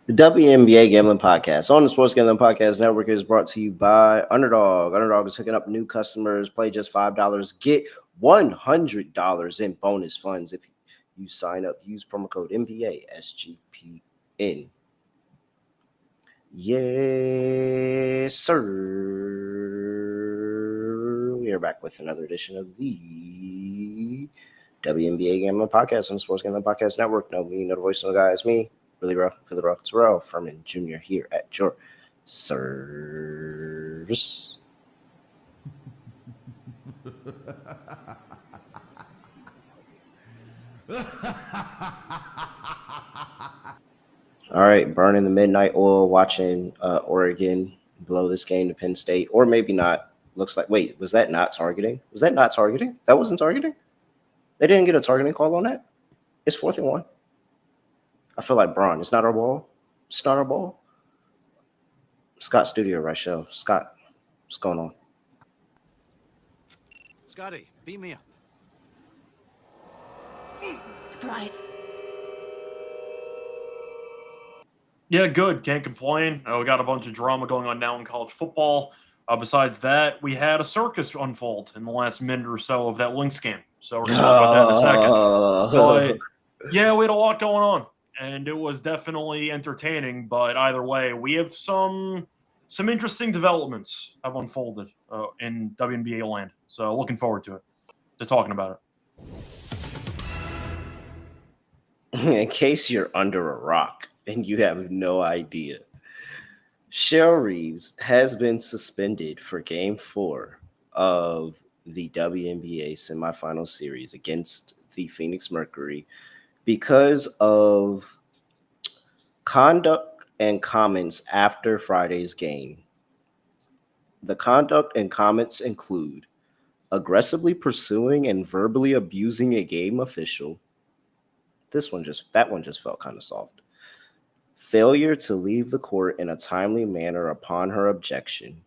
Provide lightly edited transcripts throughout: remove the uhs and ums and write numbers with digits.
The WNBA Gambling Podcast on the Sports Gambling Podcast Network is brought to you by Underdog. Underdog is hooking up new customers. Play just $5. Get $100 in bonus funds if you sign up. Use promo code NBA SGPN. Yes, sir. We are back with another edition of the WNBA Gambling Podcast on the Sports Gambling Podcast Network. No, me, no the voice, no the guy. It's me. Really rough for the rough. Terrell Furman Jr. here at your service. All right, burning the midnight oil, watching Oregon blow this game to Penn State, or maybe not. Looks like, wait, was that not targeting? Was that not targeting? That wasn't targeting? They didn't get a targeting call on that? It's 4th and 1. I feel like Braun. It's not our ball. It's not our ball. Scott Studio Reichel. Scott, what's going on? Scotty, beat me up. Surprise. Yeah, good. Can't complain. We got a bunch of drama going on now in college football. Besides that, we had a circus unfold in the last minute or so of that Lynx game. So we're going to talk about that in a second. But yeah, we had a lot going on, and it was definitely entertaining. But either way, we have some interesting developments have unfolded in WNBA land. So looking forward to talking about it. In case you're under a rock and you have no idea, Cheryl Reeves has been suspended for Game 4 of the WNBA semifinal series against the Phoenix Mercury because of conduct and comments after Friday's game. The conduct and comments include aggressively pursuing and verbally abusing a game official. That one just felt kind of soft. Failure to leave the court in a timely manner upon her objection.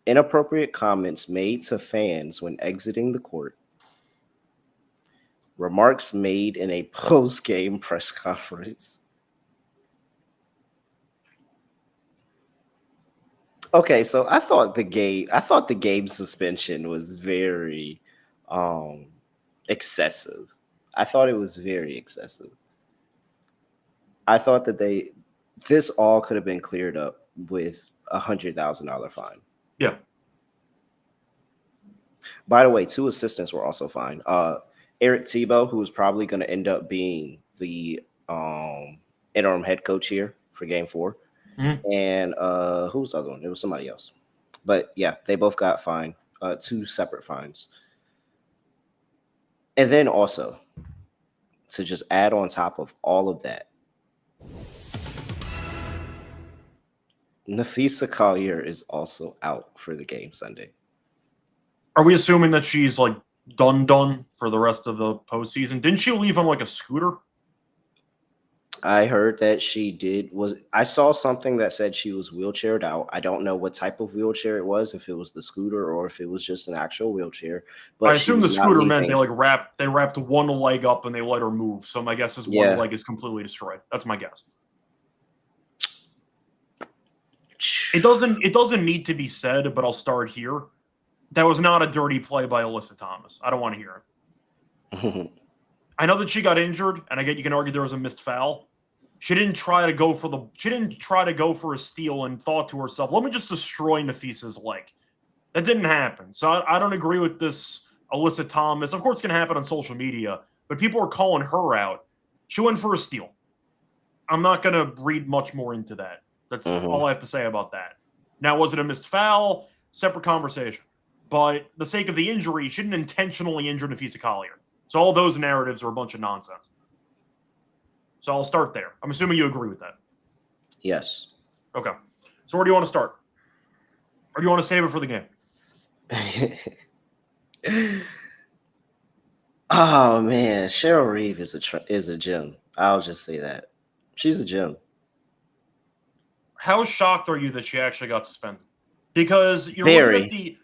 Inappropriate comments made to fans when exiting the court. Remarks made in a post-game press conference. Okay, so I thought the game suspension was very excessive. I thought it was very excessive. I thought that this all could have been cleared up with $100,000 fine. Yeah. By the way, 2 assistants were also fined. Eric Tebow, who is probably going to end up being the interim head coach here for Game 4. Mm-hmm. And who was the other one? It was somebody else. But yeah, they both got fined, 2 separate fines. And then also, to just add on top of all of that, Napheesa Collier is also out for the game Sunday. Are we assuming that she's like done for the rest of the postseason? Didn't she leave on like a scooter? I heard that she did. I saw something that said she was wheelchaired out. I don't know what type of wheelchair it was, if it was the scooter or if it was just an actual wheelchair. But I assume the scooter meant they wrapped one leg up and they let her move. So my guess is one leg is completely destroyed. That's my guess. It doesn't need to be said, but I'll start here. That was not a dirty play by Alyssa Thomas. I don't want to hear it. I know that she got injured, and I get you can argue there was a missed foul. She didn't try to go for a steal and thought to herself, let me just destroy Napheesa's leg. That didn't happen. So I don't agree with this Alyssa Thomas. Of course, it's going to happen on social media, but people are calling her out. She went for a steal. I'm not going to read much more into that. That's all I have to say about that. Now, was it a missed foul? Separate conversation. But the sake of the injury, she didn't intentionally injure Napheesa Collier. So all those narratives are a bunch of nonsense. So I'll start there. I'm assuming you agree with that. Yes. Okay. So where do you want to start? Or do you want to save it for the game? Oh, man. Cheryl Reeve is a gem. I'll just say that. She's a gem. How shocked are you that she actually got suspended? Because you're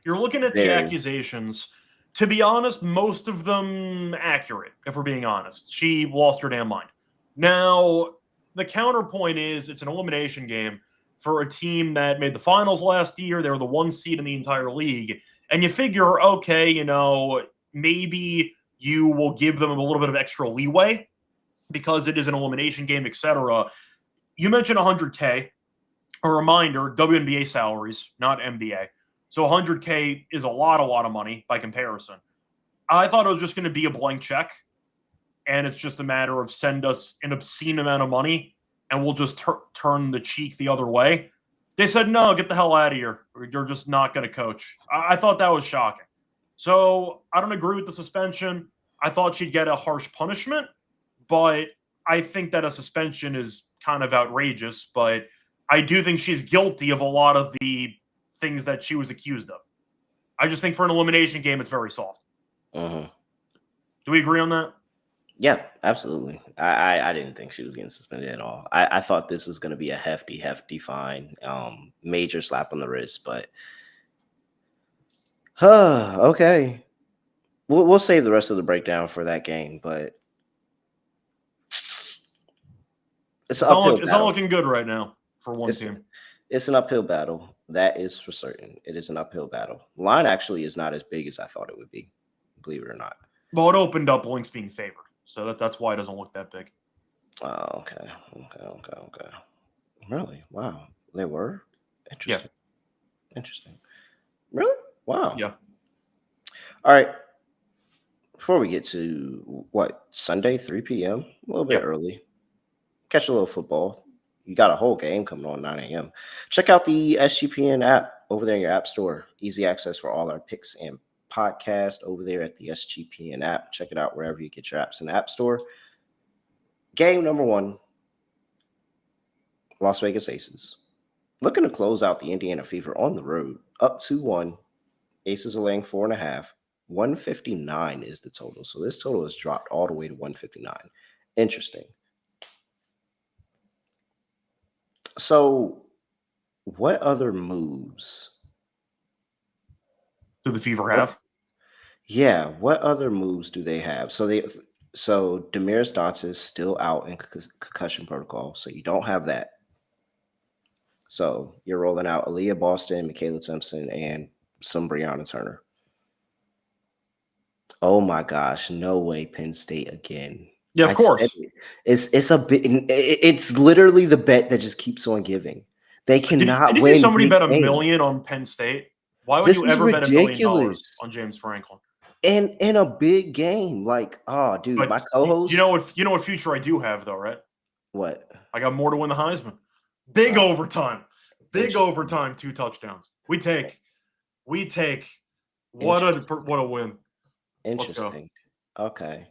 looking at the accusations. To be honest, most of them accurate, if we're being honest. She lost her damn mind. Now, the counterpoint is it's an elimination game for a team that made the finals last year. They were the 1 seed in the entire league. And you figure, okay, maybe you will give them a little bit of extra leeway because it is an elimination game, etc. You mentioned 100K. A reminder, WNBA salaries, not NBA. So 100K is a lot of money by comparison. I thought it was just going to be a blank check, and it's just a matter of send us an obscene amount of money, and we'll just turn the cheek the other way. They said, no, get the hell out of here. You're just not going to coach. I thought that was shocking. So I don't agree with the suspension. I thought she'd get a harsh punishment, but I think that a suspension is kind of outrageous. But I do think she's guilty of a lot of the things that she was accused of. I just think for an elimination game, it's very soft. Uh-huh. Do we agree on that? Yeah, absolutely. I didn't think she was getting suspended at all. I thought this was going to be a hefty fine, major slap on the wrist, but okay. We'll save the rest of the breakdown for that game, but it's not looking good right now for one team. It's an uphill battle. That is for certain. It is an uphill battle. Line actually is not as big as I thought it would be, believe it or not. Well, it opened up Lynx being favored, so that's why it doesn't look that big. Oh, okay. Really? Wow. They were? Interesting. Yeah. Interesting. Really? Wow. Yeah. All right. Before we get to Sunday, 3 p.m., a little bit early. Catch a little football. You got a whole game coming on 9 a.m. Check out the SGPN app over there in your app store. Easy access for all our picks and podcasts over there at the SGPN app. Check it out wherever you get your apps in the app store. Game number 1, Las Vegas Aces. Looking to close out the Indiana Fever on the road. Up 2-1. Aces are laying 4.5. 159 is the total. So this total has dropped all the way to 159. Interesting. So what other moves do the Fever have? Yeah, what other moves do they have? So Demiris Dotson is still out in concussion protocol, so you don't have that. So you're rolling out Aaliyah Boston, Michaela Simpson, and some Brianna Turner. Oh my gosh, no way Penn State again. Yeah, of course. It's a bit. It's literally the bet that just keeps on giving. They cannot win. Did you see somebody bet $1 million on Penn State? Why would you ever bet $1 million on James Franklin? And in a big game, dude, but my co-host. You know what future I do have though, right? What? I got more to win the Heisman. Big overtime. 2 touchdowns. We take. What a win. Interesting. Okay.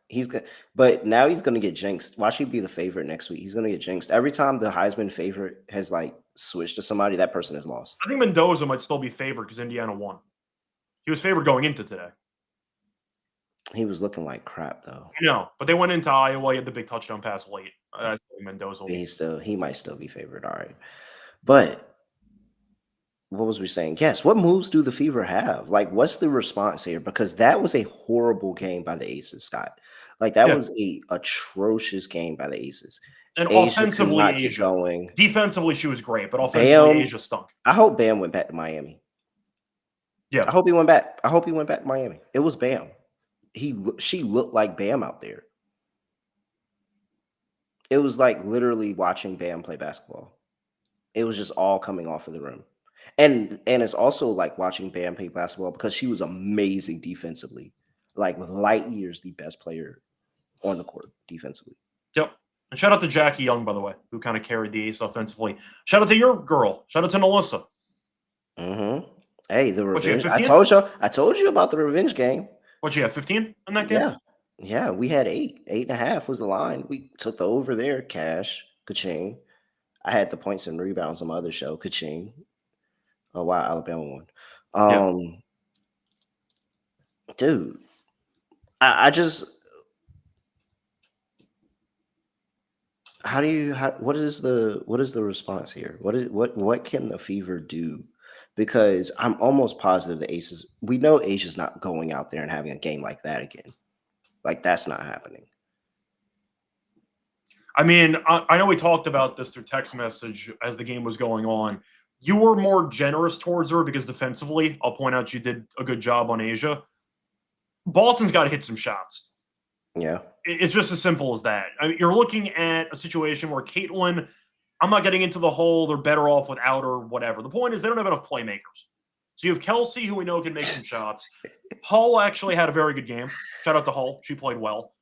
He's good, but now he's going to get jinxed. Why should he be the favorite next week? He's going to get jinxed every time the Heisman favorite has switched to somebody. That person has lost. I think Mendoza might still be favored because Indiana won. He was favored going into today. He was looking like crap though. I know, but they went into Iowa. He had the big touchdown pass late. I think Mendoza. He might still be favored. All right, but what was we saying? Yes. What moves do the Fever have? What's the response here? Because that was a horrible game by the Aces, Scott. That was a atrocious game by the Aces. And offensively, Asia going. Defensively, she was great, but offensively, Asia stunk. I hope Bam went back to Miami. Yeah, I hope he went back. To Miami. It was Bam. She looked like Bam out there. It was literally watching Bam play basketball. It was just all coming off of the rim. And it's also watching Bam play basketball because she was amazing defensively. Light years the best player on the court defensively. Yep. And shout out to Jackie Young, by the way, who kind of carried the Ace offensively. Shout out to your girl. Shout out to Melissa. Mm-hmm. Hey, the revenge. I told you about the revenge game. What, you have 15 in that game? Yeah, we had 8. 8.5 was the line. We took the over there, cash, ka-ching. I had the points and rebounds on my other show, ka-ching. Oh, wow, Alabama won. Dude, I just what is the response here? What can the Fever do? Because I'm almost positive the Aces, we know Asia's not going out there and having a game like that again. That's not happening. I mean, I know we talked about this through text message as the game was going on. You were more generous towards her because defensively, I'll point out you did a good job on Asia. Boston's got to hit some shots. Yeah. It's just as simple as that. I mean, you're looking at a situation where Caitlin, I'm not getting into the whole they're better off without her, whatever. The point is they don't have enough playmakers. So you have Kelsey, who we know can make some shots. Hull actually had a very good game. Shout out to Hull. She played well.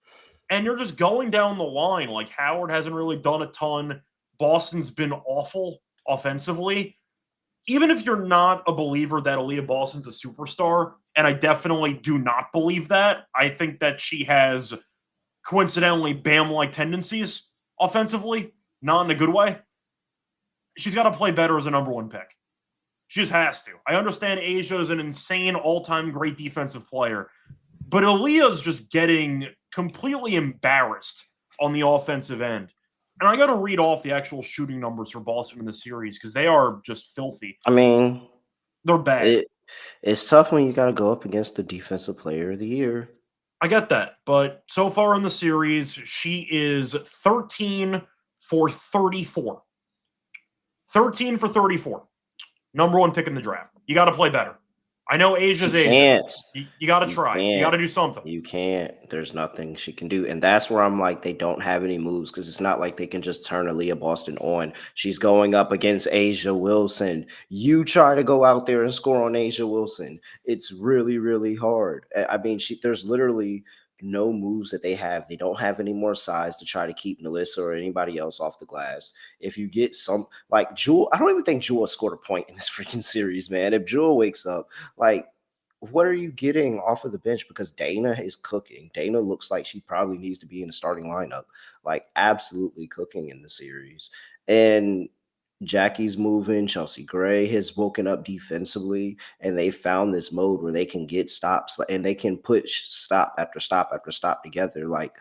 And you're just going down the line. Like, Howard hasn't really done a ton. Boston's been awful offensively. Even if you're not a believer that Aaliyah Boston's a superstar, and I definitely do not believe that, I think that she has coincidentally Bam-like tendencies offensively, not in a good way. She's got to play better as a number one pick. She just has to. I understand Asia is an insane all-time great defensive player, but Aaliyah's just getting completely embarrassed on the offensive end. And I got to read off the actual shooting numbers for Boston in the series because they are just filthy. I mean, they're bad. It's tough when you got to go up against the defensive player of the year. I get that. But so far in the series, she is 13 for 34. 13 for 34. Number one pick in the draft. You got to play better. I know Asia's Asia. You got to try. You got to do something. You can't. There's nothing she can do. And that's where I'm like, they don't have any moves because it's not like they can just turn Aaliyah Boston on. She's going up against Asia Wilson. You try to go out there and score on Asia Wilson. It's really, really hard. I mean, there's literally no moves that they have. They don't have any more size to try to keep Nalissa or anybody else off the glass. If you get some, like Jewel, I don't even think Jewel scored a point in this freaking series, man. If Jewel wakes up, like, what are you getting off of the bench? Because Dana is cooking. Dana looks like she probably needs to be in the starting lineup, like absolutely cooking in the series. And Jackie's moving. Chelsea Gray has woken up defensively, and they found this mode where they can get stops and they can push stop after stop after stop together. Like,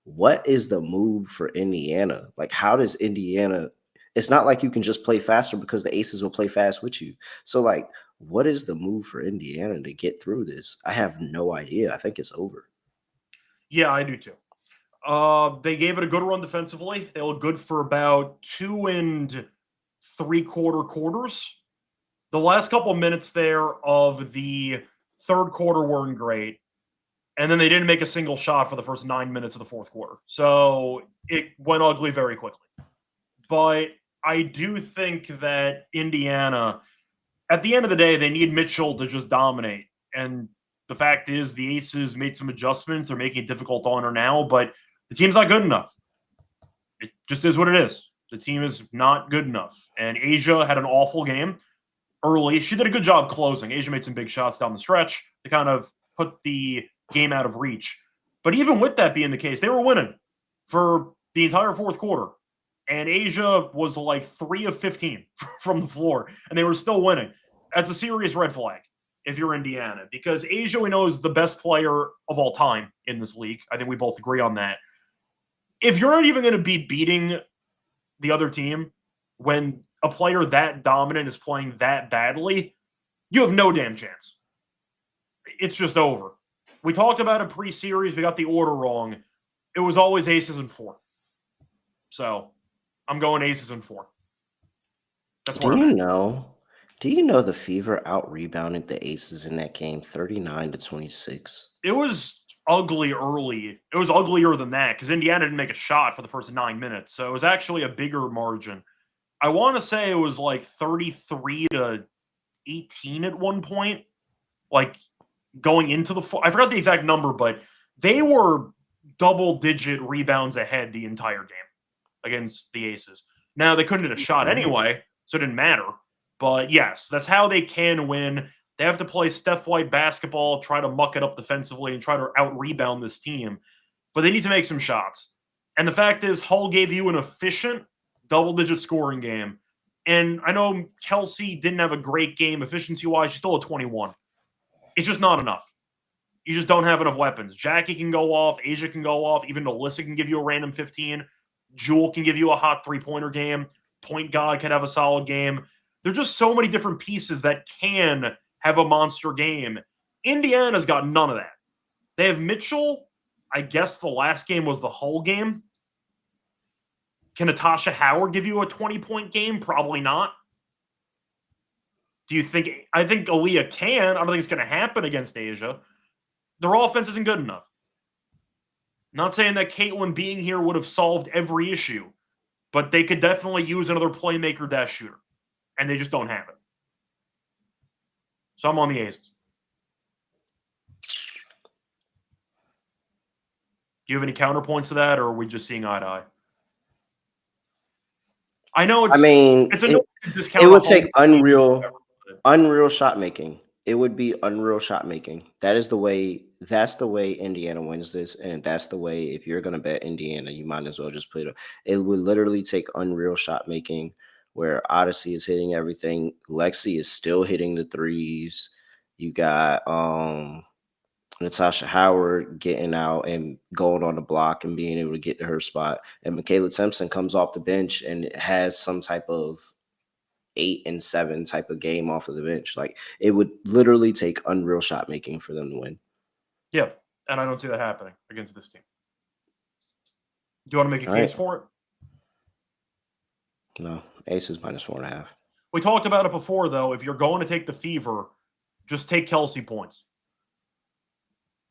what is the move for Indiana? Like, how does Indiana? It's not like you can just play faster because the Aces will play fast with you. So, like, what is the move for Indiana to get through this? I have no idea. I think it's over. Yeah, I do too. They gave it a good run defensively. They look good for about 2 3/4 quarters. The last couple of minutes there of the third quarter weren't great. And then they didn't make a single shot for the first 9 minutes of the fourth quarter. So it went ugly very quickly. But I do think that Indiana, at the end of the day, they need Mitchell to just dominate. And the fact is the Aces made some adjustments. They're making it difficult on her now, but the team's not good enough. It just is what it is. The team is not good enough. And Asia had an awful game early. She did a good job closing. Asia made some big shots down the stretch to kind of put the game out of reach. But even with that being the case, they were winning for the entire fourth quarter. And Asia was like 3 of 15 from the floor, and they were still winning. That's a serious red flag if you're Indiana, because Asia, we know, is the best player of all time in this league. I think we both agree on that. If you're not even going to be beating the other team when a player that dominant is playing that badly, you have no damn chance. It's just over. We talked about it pre-series. We got the order wrong. It was always Aces and 4. So I'm going Aces and 4. That's what Do you know the Fever out-rebounded the Aces in that game 39-26? It was ugly early. It was uglier than that because Indiana didn't make a shot for the first 9 minutes. So it was actually a bigger margin. I want to say it was like 33-18 at one point. Like going into the I forgot the exact number, but they were double-digit rebounds ahead the entire game against the Aces. Now, they couldn't hit a shot anyway, so it didn't matter. But yes, that's how they can win. They have to play Steph White basketball, try to muck it up defensively, and try to out-rebound this team. But they need to make some shots. And the fact is, Hull gave you an efficient double-digit scoring game. And I know Kelsey didn't have a great game efficiency-wise. She's still at 21. It's just not enough. You just don't have enough weapons. Jackie can go off. Asia can go off. Even Alyssa can give you a random 15. Jewel can give you a hot three-pointer game. Point guard can have a solid game. There's just so many different pieces that can have a monster game. Indiana's got none of that. They have Mitchell. I guess the last game was the Hull game. Can Natasha Howard give you a 20-point game? Probably not. Do you think? I think Aaliyah can. I don't think it's going to happen against Asia. Their offense isn't good enough. Not saying that Caitlin being here would have solved every issue, but they could definitely use another playmaker dash shooter, and they just don't have it. So I'm on the Aces. Do you have any counterpoints to that, or are we just seeing eye to eye? I know it's. I mean, it's it would take unreal shot making. It would be unreal shot making. That's the way Indiana wins this, and that's the way, if you're gonna bet Indiana, you might as well just put it. It would literally take unreal shot making, where Odyssey is hitting everything. Lexi is still hitting the threes. You got Natasha Howard getting out and going on the block and being able to get to her spot, and Michaela Simpson comes off the bench and has some type of 8 and 7 type of game off of the bench. Like, it would literally take unreal shot making for them to win. Yeah, and I don't see that happening against this team. Do you want to make a case for it? No, Aces -4.5. We talked about it before, though. If you're going to take the Fever, just take Kelsey points.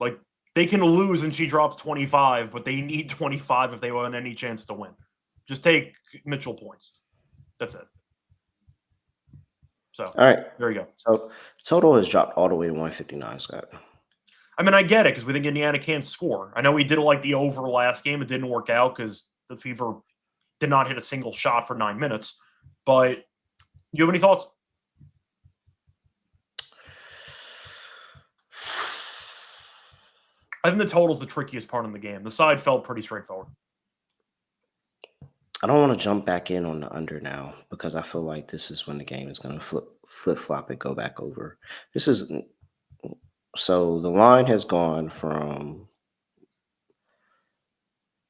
Like, they can lose and she drops 25, but they need 25 if they want any chance to win. Just take Mitchell points. That's it. So, all right, there you go. So, total has dropped all the way to 159, Scott. I mean, I get it because we think Indiana can't score. I know we did like the over last game. It didn't work out because the Fever did not hit a single shot for 9 minutes. But you have any thoughts? I think the total is the trickiest part in the game. The side felt pretty straightforward. I don't want to jump back in on the under now because I feel like this is when the game is going to flip-flop and go back over. So the line has gone from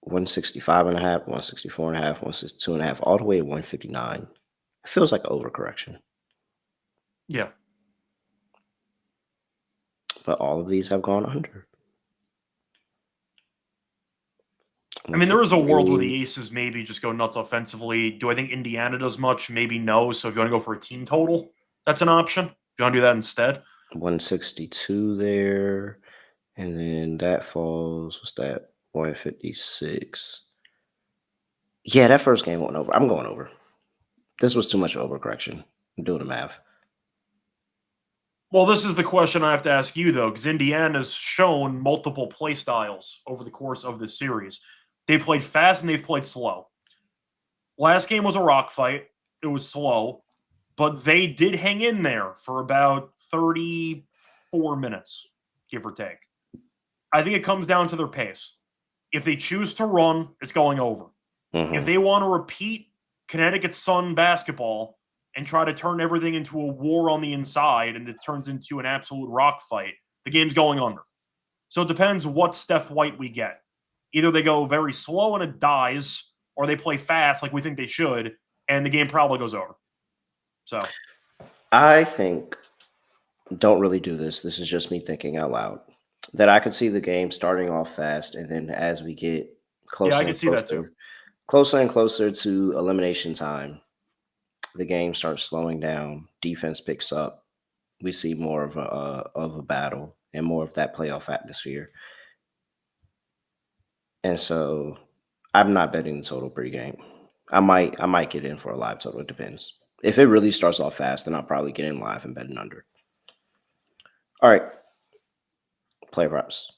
165.5, 164.5, 162.5, all the way to 159. It feels like an overcorrection. Yeah. But all of these have gone under. I mean, there is a world where the Aces maybe just go nuts offensively. Do I think Indiana does much? Maybe no. So if you want to go for a team total, that's an option. If you want to do that instead. 162 there. And then that falls, what's that? 156. Yeah, that first game went over. I'm going over. This was too much of overcorrection. I'm doing the math. Well, this is the question I have to ask you, though, because Indiana's shown multiple play styles over the course of this series. They played fast and they've played slow. Last game was a rock fight. It was slow, but they did hang in there for about 34 minutes, give or take. I think it comes down to their pace. If they choose to run, it's going over. Mm-hmm. If they want to repeat Connecticut Sun basketball and try to turn everything into a war on the inside and it turns into an absolute rock fight, the game's going under. So it depends what Steph White we get. Either they go very slow and it dies, or they play fast like we think they should, and the game probably goes over. So I think, don't really do this. This is just me thinking out loud, that I could see the game starting off fast, and then as we get closer, I could see that too. Closer and closer to elimination time, the game starts slowing down. Defense picks up. We see more of a battle and more of that playoff atmosphere. And so, I'm not betting the total pregame. I might get in for a live total. It depends. If it really starts off fast, then I'll probably get in live and bet an under. All right. Player props.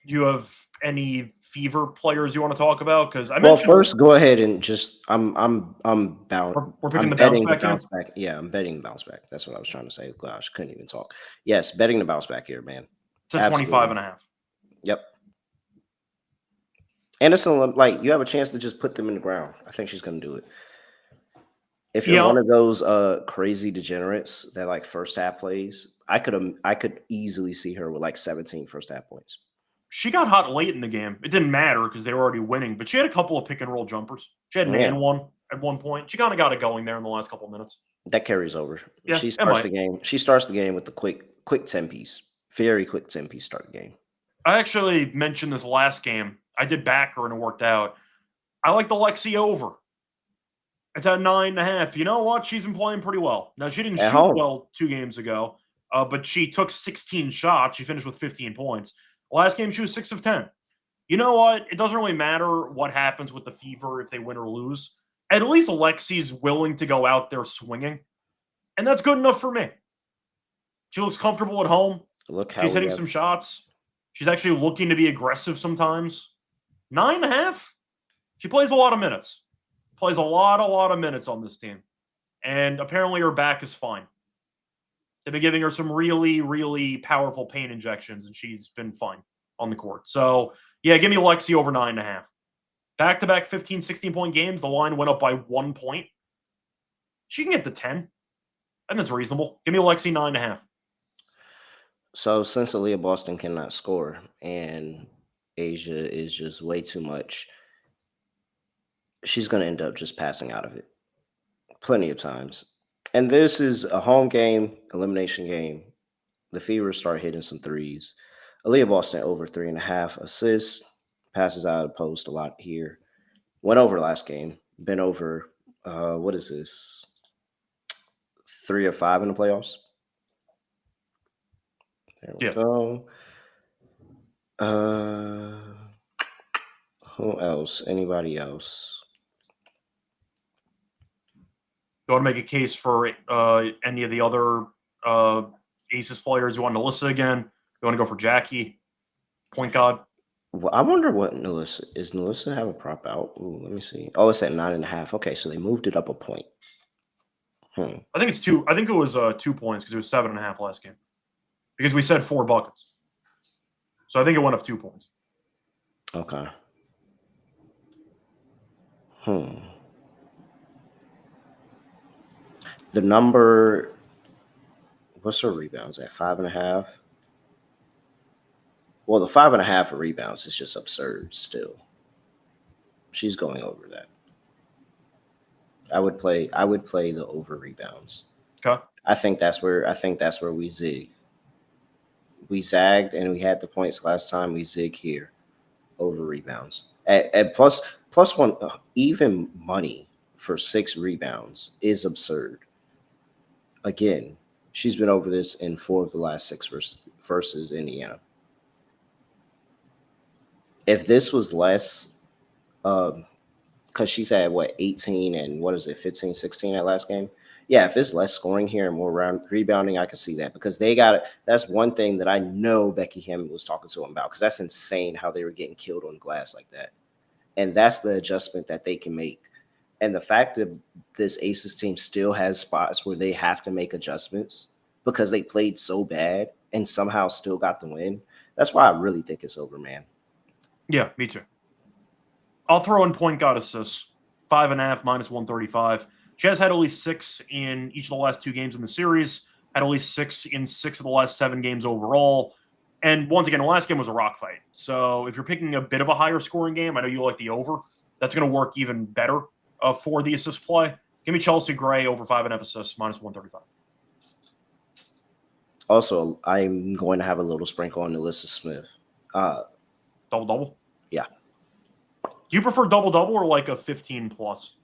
You have any Fever players you want to talk about? Because I mentioned. Well, first, go ahead and just I'm bound. We're picking the bounce back. Yeah, I'm betting the bounce back. That's what I was trying to say. Gosh, couldn't even talk. Yes, betting the bounce back here, man. To 25.5. Yep. And it's like you have a chance to just put them in the ground. I think she's going to do it. If you're one of those crazy degenerates that like first half plays, I could easily see her with like 17 first half points. She got hot late in the game. It didn't matter because they were already winning, but she had a couple of pick and roll jumpers. She had an and one at one point. She kind of got it going there in the last couple of minutes. That carries over. Yeah, she starts the game. She starts the game with the quick 10 piece. Very quick 10 piece start the game. I actually mentioned this last game I did back her and it worked out. I like the Lexi over. It's at 9.5. You know what? She's been playing pretty well. Now, she didn't At shoot home. well 2 games ago, but she took 16 shots. She finished with 15 points. Last game, she was 6 of 10. You know what? It doesn't really matter what happens with the Fever if they win or lose. At least Alexi's willing to go out there swinging, and that's good enough for me. She looks comfortable at home. She's hitting some shots. She's actually looking to be aggressive sometimes. 9.5? She plays a lot of minutes. Plays a lot of minutes on this team. And apparently her back is fine. They've been giving her some really, really powerful pain injections, and she's been fine on the court. So, yeah, give me Lexi over 9.5. Back-to-back 15, 16-point games, the line went up by 1 point. She can get to 10. And that's reasonable. Give me Lexi 9.5. So since Aaliyah Boston cannot score and Asia is just way too much, she's going to end up just passing out of it plenty of times. And this is a home game, elimination game. The Fever start hitting some threes. Aaliyah Boston over 3.5 assists, passes out of the post a lot here. Went over last game, been over, what is this? 3 or 5 in the playoffs. There we go. Who else? Anybody else? You want to make a case for any of the other Aces players? You want Melissa again? You want to go for Jackie? Point guard? Well, I wonder what Melissa have a prop out? Ooh, let me see. Oh, it's at 9.5. Okay, so they moved it up a point. I think it's 2. I think it was 2 points because it was 7.5 last game. Because we said 4 buckets. So I think it went up 2 points. Okay. The number, what's her rebounds at? 5.5. Well, the 5.5 for rebounds is just absurd still. She's going over that. I would play the over rebounds. Okay. I think that's where we zig. We zagged and we had the points last time. We zig here. Over rebounds. At plus one, even money for 6 rebounds is absurd. Again, she's been over this in 4 of the last 6 versus Indiana. If this was less, because she's had 18 and 15, 16 at last game. Yeah, if it's less scoring here and more rebounding, I can see that because they got it. That's one thing that I know Becky Hammond was talking to them about because that's insane how they were getting killed on glass like that. And that's the adjustment that they can make. And the fact that this Aces team still has spots where they have to make adjustments because they played so bad and somehow still got the win, that's why I really think it's over, man. Yeah, me too. I'll throw in point guard assists. 5.5 minus 135. She has had only 6 in each of the last 2 games in the series, had only 6 in 6 of the last 7 games overall. And once again, the last game was a rock fight. So if you're picking a bit of a higher scoring game, I know you like the over. That's going to work even better for the assist play. Give me Chelsea Gray over 5.5 assists, minus 135. Also, I'm going to have a little sprinkle on Alyssa Smith. Double-double? Yeah. Do you prefer double-double or like a 15-plus?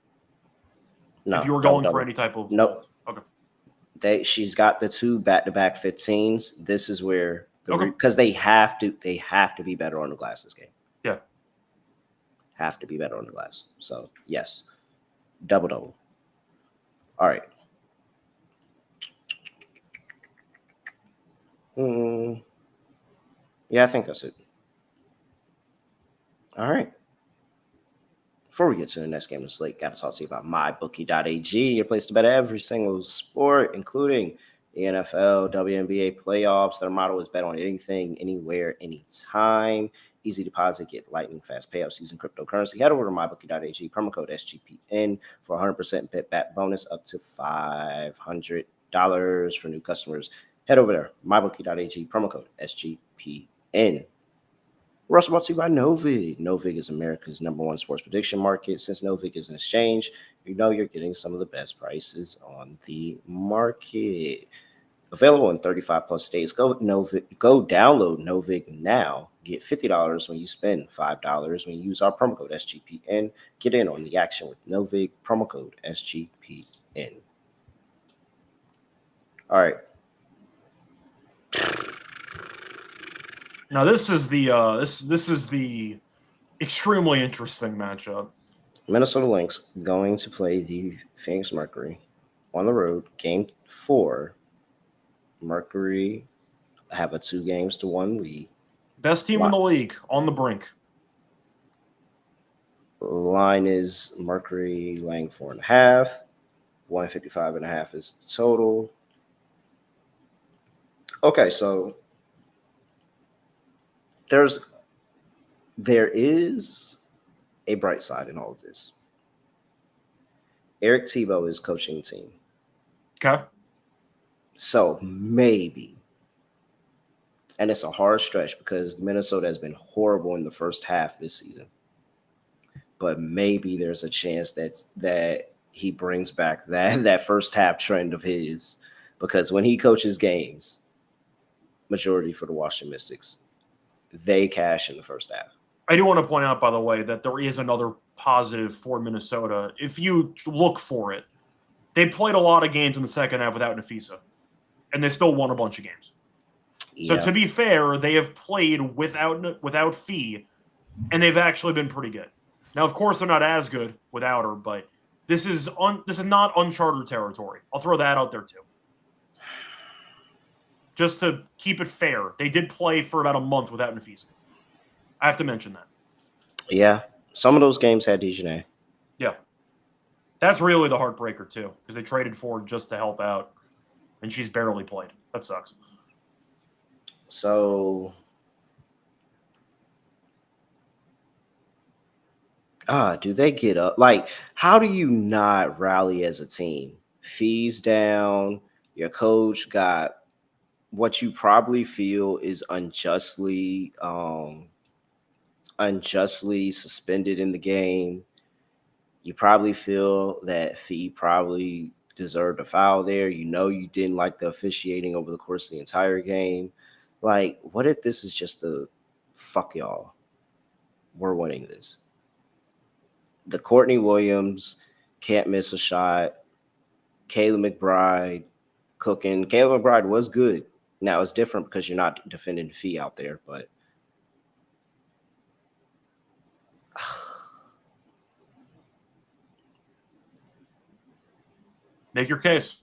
No. If you were going for any type of... Nope. Okay. She's got the 2 back-to-back 15s. This is where... Because they have to be better on the glass this game. Yeah. Have to be better on the glass. So, yes. Double-double. All right. Yeah, I think that's it. All right. Before we get to the next game of the slate, got to talk to you about mybookie.ag, your place to bet every single sport, including the NFL, WNBA playoffs. Their motto is bet on anything, anywhere, anytime. Easy deposit, get lightning fast payouts using cryptocurrency. Head over to mybookie.ag, promo code SGPN for 100% bet back bonus up to $500 for new customers. Head over there, mybookie.ag, promo code SGPN. We're also brought to you by Novig. Novig is America's #1 sports prediction market. Since Novig is an exchange, you know you're getting some of the best prices on the market. Available in 35 plus states. Go download Novig now. Get $50 when you spend $5 when you use our promo code SGPN. Get in on the action with Novig, promo code SGPN. All right. Now this is the this is the extremely interesting matchup. Minnesota Lynx going to play the Phoenix Mercury on the road. Game 4. Mercury have a 2-1 lead. Best team in the league on the brink. Line is Mercury laying 4.5. 155.5 is the total. Okay, so there is a bright side in all of this. Eric Tebow is coaching the team. Okay. So maybe, and it's a hard stretch because Minnesota has been horrible in the first half this season. But maybe there's a chance that he brings back that first half trend of his, because when he coaches games, majority for the Washington Mystics, they cash in the first half. I do want to point out, by the way, that there is another positive for Minnesota. If you look for it, they played a lot of games in the second half without Nafisa, and they still won a bunch of games. Yeah. So to be fair, they have played without Fee, and they've actually been pretty good. Now, of course, they're not as good without her, but this is not uncharted territory. I'll throw that out there too. Just to keep it fair, they did play for about a month without Nafisa. I have to mention that. Yeah, some of those games had Dejanay. Yeah. That's really the heartbreaker, too, because they traded for her just to help out, and she's barely played. That sucks. So, do they get up? Like, how do you not rally as a team? Fees down, your coach got what you probably feel is unjustly suspended in the game. You probably feel that Fee probably deserved a foul there. You know you didn't like the officiating over the course of the entire game. Like, what if this is just the fuck y'all? We're winning this. The Courtney Williams can't miss a shot. Kayla McBride cooking. Kayla McBride was good. Now it's different because you're not defending Fee out there, but make your case.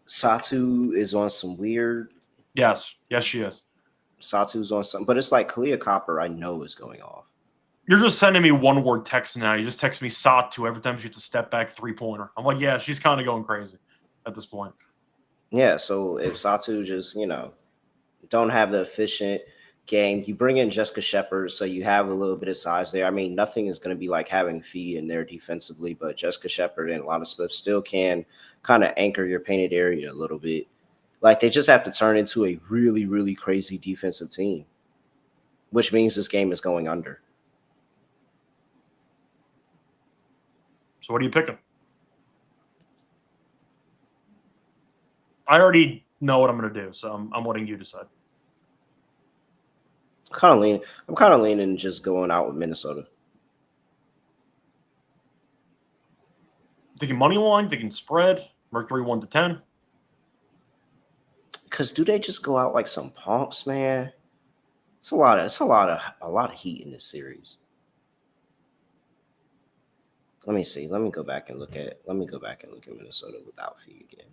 Satu is on some weird. Yes, she is. Satu's on something, but it's like Kalia Copper, I know, is going off. You're just sending me one-word text now. You just text me Satu every time she gets a step-back three-pointer. I'm like, yeah, she's kind of going crazy at this point. Yeah, so if Satu just, don't have the efficient game, you bring in Jessica Shepard, so you have a little bit of size there. I mean, nothing is going to be like having Fee in there defensively, but Jessica Shepard and Lonte Smith still can kind of anchor your painted area a little bit. Like, they just have to turn into a really, really crazy defensive team, which means this game is going under. So what are you picking? I already know what I'm going to do, so I'm letting you decide. I'm kind of leaning just going out with Minnesota. Thinking money line, thinking spread, Mercury 1-10. Because do they just go out like some punks, man? It's a lot of heat in this series. Let me see. Let me go back and look at Minnesota without Fee again.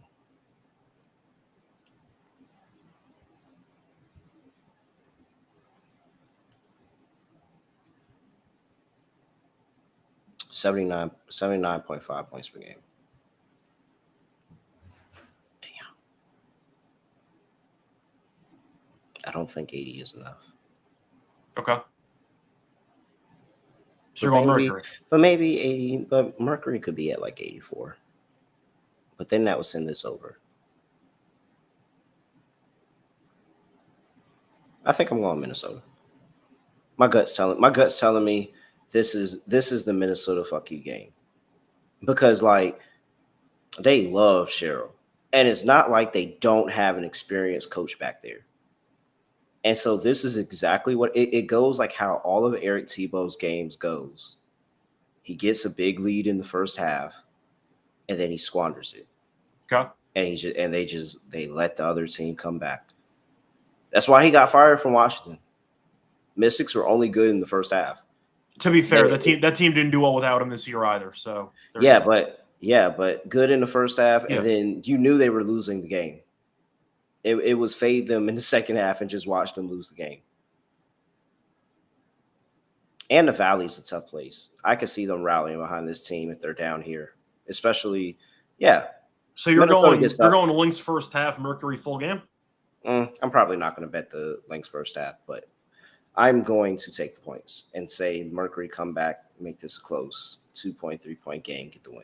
$79.5 points per game. Damn. I don't think 80 is enough. Okay. So you're going Mercury. But maybe 80, but Mercury could be at like 84. But then that would send this over. I think I'm going Minnesota. My gut's telling me this is the Minnesota fuck you game. Because like They love Cheryl. And it's not like they don't have an experienced coach back there. And so this is exactly what it goes like how all of Eric Tebow's games goes. He gets a big lead in the first half, and then he squanders it. Okay. And they let the other team come back. That's why he got fired from Washington. Mystics were only good in the first half. To be fair, that team didn't do well without him this year either. So but good in the first half, Yeah. and then you knew they were losing the game. It was fade them in the second half and just watch them lose the game. And the Valley's a tough place. I could see them rallying behind this team if they're down here, especially, yeah. So you're going to Lynx first half, Mercury full game? I'm probably not going to bet the Lynx first half, but I'm going to take the points and say Mercury come back, make this a close 2.3-point game, get the win.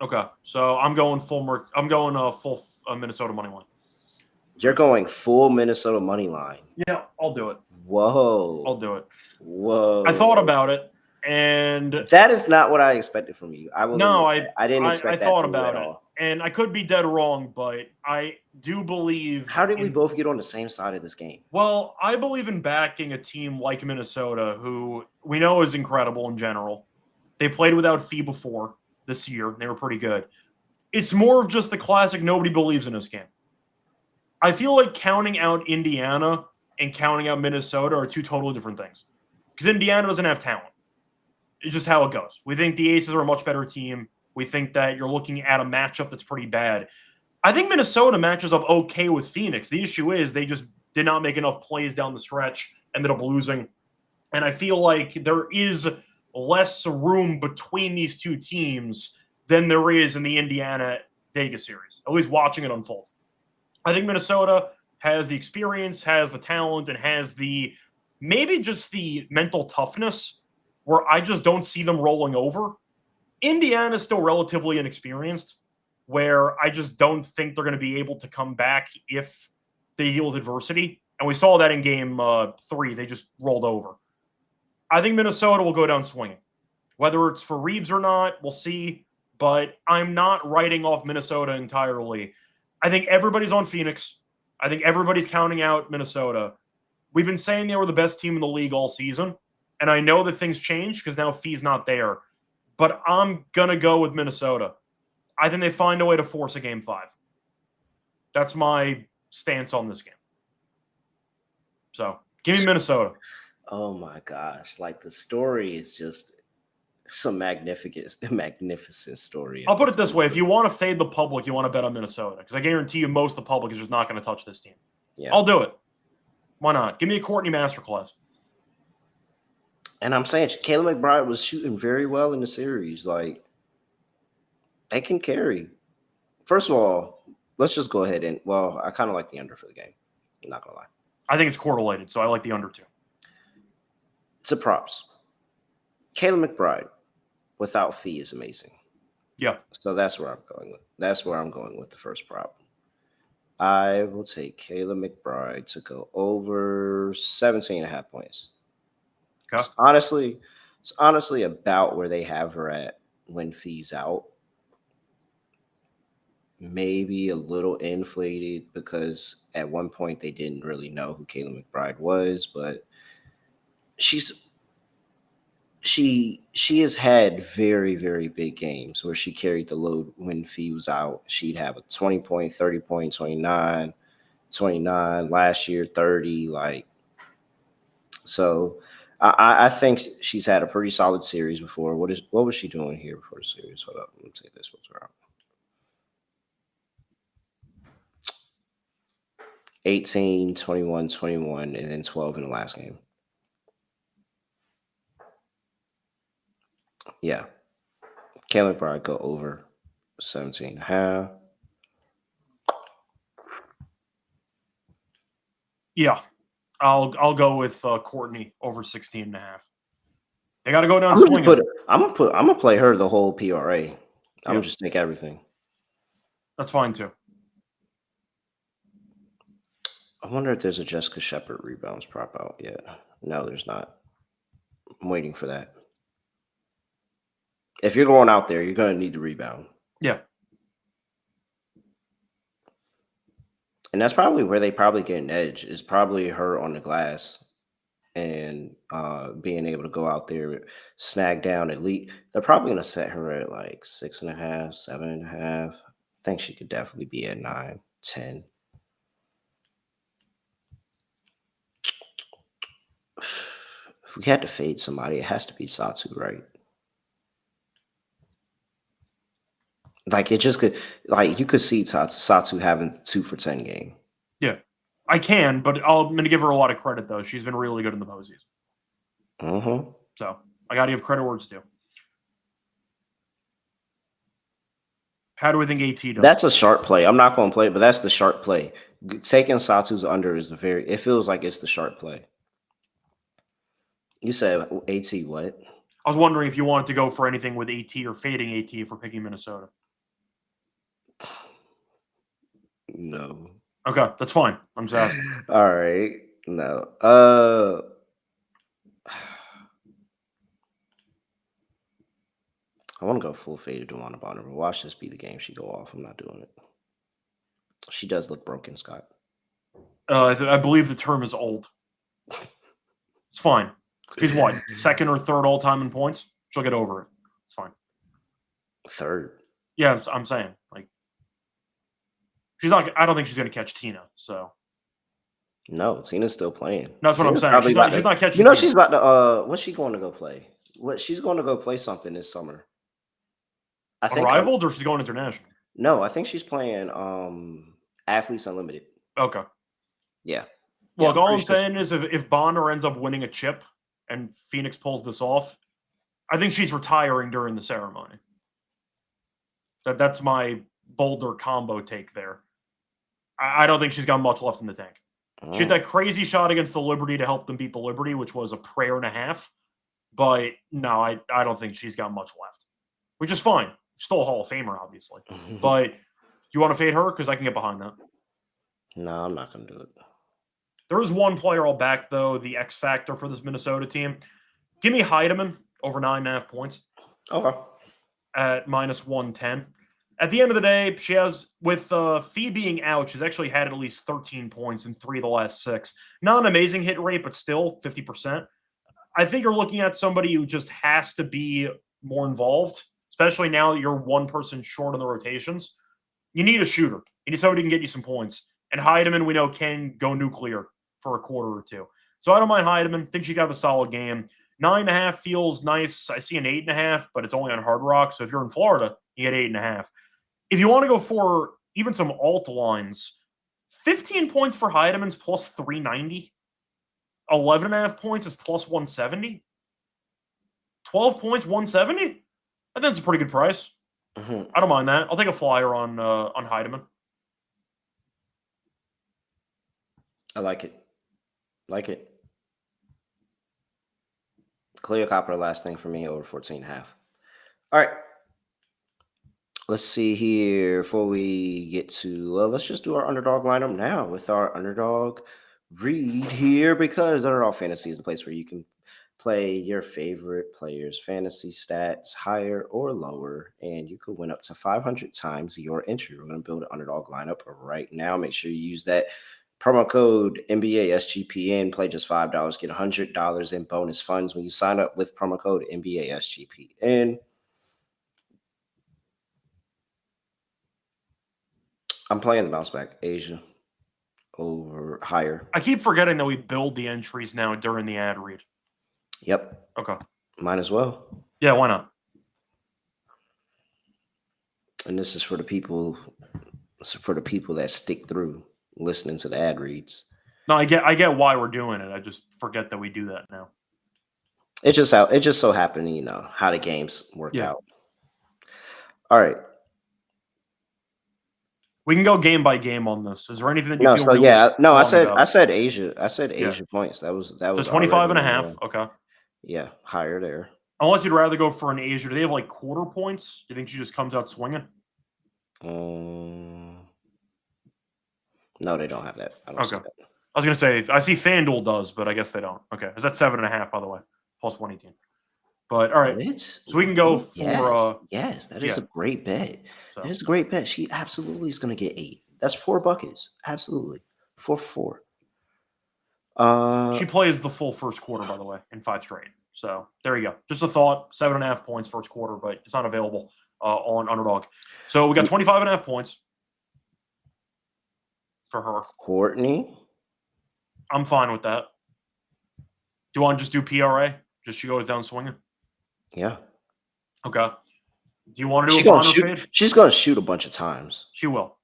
Okay, so I'm going full Minnesota money line. You're going full Minnesota money line. Yeah, I'll do it. Whoa. I'll do it. Whoa. I thought about it, and that is not what I expected from you. I didn't expect that. I thought about it, and I could be dead wrong, but I do believe. How did we both get on the same side of this game? Well, I believe in backing a team like Minnesota, who we know is incredible in general. They played without Fee before this year. They were pretty good. It's more of just the classic nobody believes in this game. I feel like counting out Indiana and counting out Minnesota are two totally different things. Because Indiana doesn't have talent. It's just how it goes. We think the Aces are a much better team. We think that you're looking at a matchup that's pretty bad. I think Minnesota matches up okay with Phoenix. The issue is they just did not make enough plays down the stretch, ended up losing. And I feel like there is less room between these two teams than there is in the Indiana-Vegas series, at least watching it unfold. I think Minnesota has the experience, has the talent, and has maybe just the mental toughness where I just don't see them rolling over. Indiana is still relatively inexperienced, where I just don't think they're going to be able to come back if they deal with adversity. And we saw that in game 3. They just rolled over. I think Minnesota will go down swinging. Whether it's for Reeves or not, we'll see. But I'm not writing off Minnesota entirely. I think everybody's on Phoenix. I think everybody's counting out Minnesota. We've been saying they were the best team in the league all season. And I know that things change because now Fee's not there. But I'm going to go with Minnesota. I think they find a way to force a game 5. That's my stance on this game. So, give me Minnesota. Oh, my gosh. Like, the story is just some magnificent story. I'll put it this way. If you want to fade the public, you want to bet on Minnesota. Because I guarantee you most of the public is just not going to touch this team. Yeah. I'll do it. Why not? Give me a Courtney masterclass. And I'm saying Kayla McBride was shooting very well in the series. Like, they can carry. First of all, let's just go ahead and, well, I kind of like the under for the game. I'm not going to lie. I think it's correlated, so I like the under too. It's a props. Kayla McBride without Fee is amazing. Yeah. So that's where I'm going with. That's where I'm going with the first prop. I will take Kayla McBride to go over 17.5 points. Okay. It's honestly about where they have her at when Fee's out. Maybe a little inflated because at one point they didn't really know who Kayla McBride was, but she has had very, very big games where she carried the load when Fee was out. She'd have a 20-point, 30-point, 29, last year 30. Like, so I think she's had a pretty solid series before. What was she doing here before the series? Hold up, let me take this. What's around? 18, 21, 21, and then 12 in the last game. Yeah. Kayla McBride go over 17.5. Yeah. I'll go with Courtney over 16.5. They got to go down swinging. I'm gonna play her the whole PRA. I'm gonna just take everything. That's fine too. I wonder if there's a Jessica Shepard rebounds prop out yet. No, there's not. I'm waiting for that. If you're going out there, you're gonna need to rebound. Yeah. And that's probably where they probably get an edge, is probably her on the glass and being able to go out there, snag down at least. They're probably going to set her at like 6.5, 7.5. I think she could definitely be at 9, 10. If we had to fade somebody, it has to be Satu, right? Like it just could, like you could see Satu having 2 for 10 game. Yeah, I can, but I'm going to give her a lot of credit though. She's been really good in the postseason. Mm-hmm. So I got to give credit where it's due. How do we think AT does? That's a sharp play. I'm not going to play it, but that's the sharp play. Taking Satu's under is it feels like it's the sharp play. You said AT what? I was wondering if you wanted to go for anything with AT or fading AT if we're picking Minnesota. No. Okay, that's fine. I'm just asking. All right. No. I want to go full faded to Wanda Bonner, but watch this be the game she go off. I'm not doing it. She does look broken, Scott. I believe the term is old. It's fine. She's what, second or third all time in points? She'll get over it. It's fine. Third. Yeah, I'm saying like she's not. I don't think she's going to catch Tina. So no, Tina's still playing. No, that's what I'm saying. She's not catching. You know, Tina. She's about to. What's she going to go play? She's going to go play something this summer. I think Unrivaled, or she's going international. No, I think she's playing Athletes Unlimited. Okay. Yeah. Look, all I'm saying is if Bonner ends up winning a chip and Phoenix pulls this off, I think she's retiring during the ceremony. That's my Boulder combo take there. I don't think she's got much left in the tank. She had that crazy shot against the Liberty to help them beat the Liberty, which was a prayer and a half. But no, I don't think she's got much left, which is fine. Still a Hall of Famer, obviously. But you want to fade her? Because I can get behind that. No, I'm not going to do it. There is one player I'll back, though, the X factor for this Minnesota team. Give me Heidemann over 9.5 points. Okay. At -110. At the end of the day, she has, with Fee being out, she's actually had at least 13 points in 3 of the last 6. Not an amazing hit rate, but still 50%. I think you're looking at somebody who just has to be more involved, especially now that you're one person short on the rotations. You need a shooter. You need somebody who can get you some points. And Heidemann, we know, can go nuclear for a quarter or two. So I don't mind Heidemann. Think she could have a solid game. 9.5 feels nice. I see an 8.5, but it's only on Hard Rock. So if you're in Florida, you get 8.5. If you want to go for even some alt lines, 15 points for Heidemann's plus 390. 11.5 points is plus 170. 12 points, 170. I think that's a pretty good price. Mm-hmm. I don't mind that. I'll take a flyer on Heidemann. I like it. Cleo Copper, last thing for me, over 14.5. All right. Let's see here before we get to, let's just do our underdog lineup now with our underdog read here, because Underdog Fantasy is the place where you can play your favorite players' fantasy stats, higher or lower, and you could win up to 500 times your entry. We're going to build an underdog lineup right now. Make sure you use that promo code NBA SGPN. Play just $5. Get $100 in bonus funds when you sign up with promo code NBA SGPN. I'm playing the bounce back. Asia over higher. I keep forgetting that we build the entries now during the ad read. Yep. Okay. Might as well. Yeah, why not? And this is for the people that stick through listening to the ad reads. No, I get why we're doing it. I just forget that we do that now. It just so happened, you know, how the games work out. All right. We can go game by game on this. Is there anything that you feel? So yeah, no, I said Asia. I said Asia points. That was so 25.5. Okay. Yeah, higher there. Unless you'd rather go for an Asia. Do they have like quarter points? Do you think she just comes out swinging? No, they don't have that. I don't see that. I was gonna say I see FanDuel does, but I guess they don't. Okay, is that 7.5 by the way, plus 118. But all right, so we can go for yes, that is a great bet. So. That is a great bet. She absolutely is going to get 8. That's 4 buckets. Absolutely. 4-4. She plays the full first quarter, by the way, in 5 straight. So there you go. Just a thought. 7.5 points first quarter, but it's not available on Underdog. So we got 25.5 points for her. Courtney? I'm fine with that. Do you want to just do PRA? Just she goes down swinging? Yeah. Okay. Do you want to do a Bonner fade? She's going to shoot a bunch of times. She will.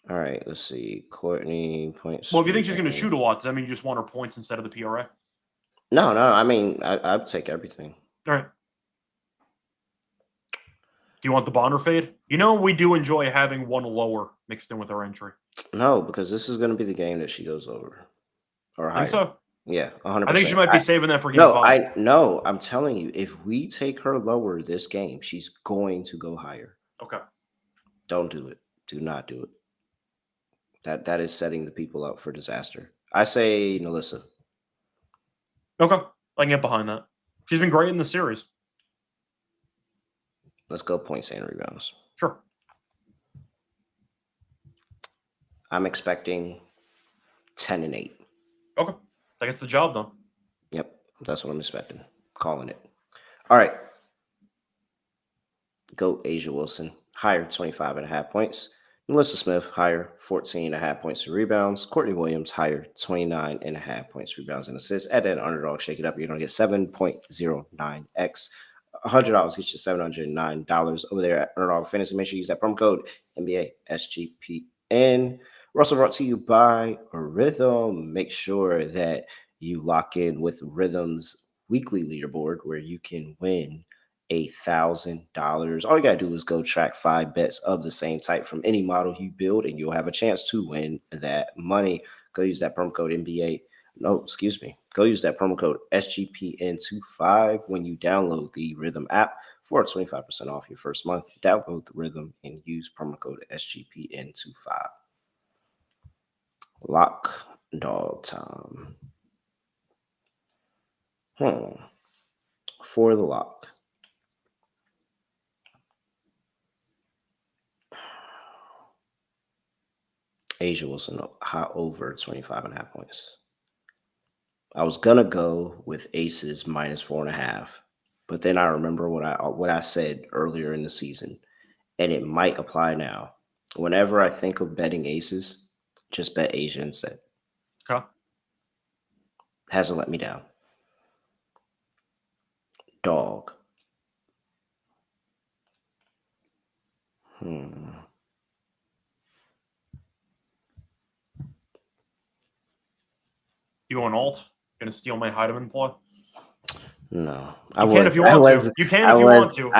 All right, let's see. Courtney points. Well, if you think she's going to shoot a lot, does that mean you just want her points instead of the PRA? No. I mean, I'd take everything. All right. Do you want the Bonner fade? You know, we do enjoy having one lower mixed in with our entry. No, because this is going to be the game that she goes over. Or higher. I think so. Yeah, 100%. I think she might be saving that for game 5. I'm telling you, if we take her lower this game, she's going to go higher. Okay. Don't do it. Do not do it. That is setting the people up for disaster. I say Melissa. Okay. I can get behind that. She's been great in the series. Let's go points and rebounds. Sure. I'm expecting 10 and 8. Okay. That gets the job done. Yep. That's what I'm expecting. Calling it. All right. Go A'ja Wilson. Higher 25.5 points. Melissa Smith, higher 14.5 points and rebounds. Courtney Williams, higher 29.5 points, rebounds, and assists. At that Underdog, shake it up. You're going to get 7.09x. $100 gets you $709 over there at Underdog Fantasy. Make sure you use that promo code NBA SGPN. We're also brought to you by Rhythm. Make sure that you lock in with Rhythm's weekly leaderboard where you can win $1,000. All you gotta do is go track 5 bets of the same type from any model you build, and you'll have a chance to win that money. Go use that promo code NBA. No, excuse me. Go use that promo code SGPN25 when you download the Rhythm app for 25% off your first month. Download the Rhythm and use promo code SGPN25. Lock dog time. For the lock. A'ja Wilson over 25.5 points. I was gonna go with Aces minus 4.5, but then I remember what I said earlier in the season, and it might apply now. Whenever I think of betting Aces, just bet A'ja instead. Okay. Hasn't let me down. Dog. You want alt? Gonna steal my Heidemann play? No. You can if you want to. You can if you want to.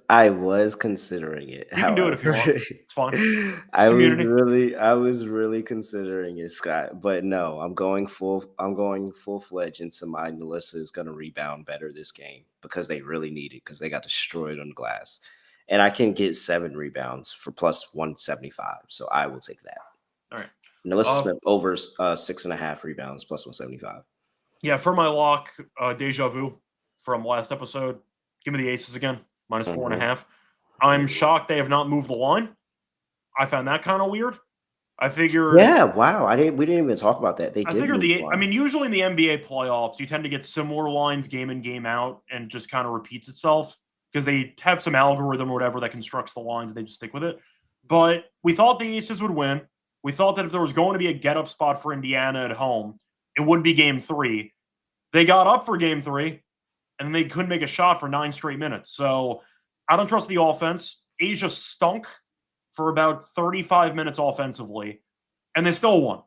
I was considering it. You can do it if you want. It's fine. It's I was really considering it, Scott. But no, I'm going full-fledged into my Melissa is gonna rebound better this game because they really need it because they got destroyed on glass. And I can get 7 rebounds for plus 175. So I will take that. All right. Melissa Smith over 6.5 rebounds plus 175. Yeah, for my lock, deja vu from last episode. Give me the Aces again, minus 4.5. I'm shocked they have not moved the line. I found that kind of weird. I figured. Yeah, wow. We didn't even talk about that. I figured usually in the NBA playoffs, you tend to get similar lines game in, game out, and just kind of repeats itself because they have some algorithm or whatever that constructs the lines and they just stick with it. But we thought the Aces would win. We thought that if there was going to be a get-up spot for Indiana at home, it would be game 3. They got up for game 3, and they couldn't make a shot for 9 straight minutes. So I don't trust the offense. A'ja stunk for about 35 minutes offensively, and they still won.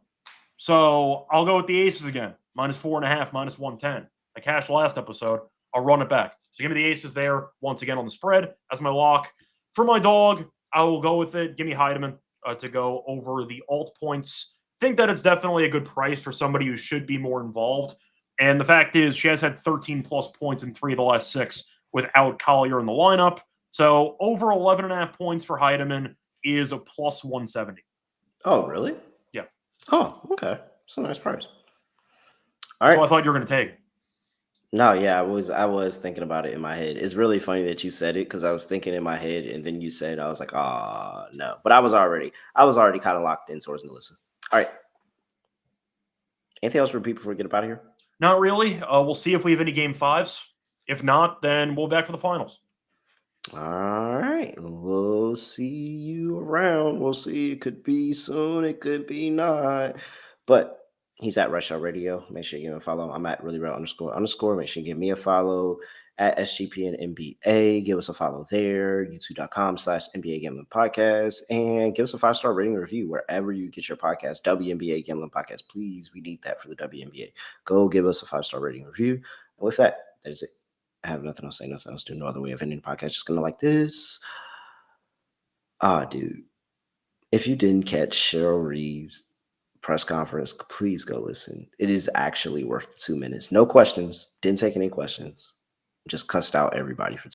So I'll go with the Aces again, minus 4.5, minus 110. I cashed last episode. I'll run it back. So give me the Aces there once again on the spread as my lock. For my dog, I will go with it. Give me Heidemann to go over the alt points. Think that it's definitely a good price for somebody who should be more involved. And the fact is, she has had 13-plus points in 3 of the last 6 without Collier in the lineup. So over 11.5 points for Heidemann is a plus 170. Oh, really? Yeah. Oh, okay. That's a nice price. All right. So I thought you were going to take. No, yeah, I was thinking about it in my head. It's really funny that you said it because I was thinking in my head, and then you said I was like, oh no. But I was already kind of locked in towards Melissa. All right. Anything else for people before we get up out of here? Not really. We'll see if we have any game fives. If not, then we'll be back for the finals. All right. We'll see you around. We'll see. It could be soon. It could be not. But he's at Rush Hour Radio. Make sure you give him a follow. I'm at really real __. Make sure you give me a follow at SGPN NBA. Give us a follow there. YouTube.com/NBA Gambling Podcast. And give us a 5-star rating and review wherever you get your podcast. WNBA Gambling Podcast. Please. We need that for the WNBA. Go give us a 5-star rating and review. And with that, that is it. I have nothing else to say, nothing else to do, no other way of ending the podcast. Just gonna like this. Dude. If you didn't catch Cheryl Reeve's press conference, please go listen. It is actually worth 2 minutes. No questions. Didn't take any questions. Just cussed out everybody for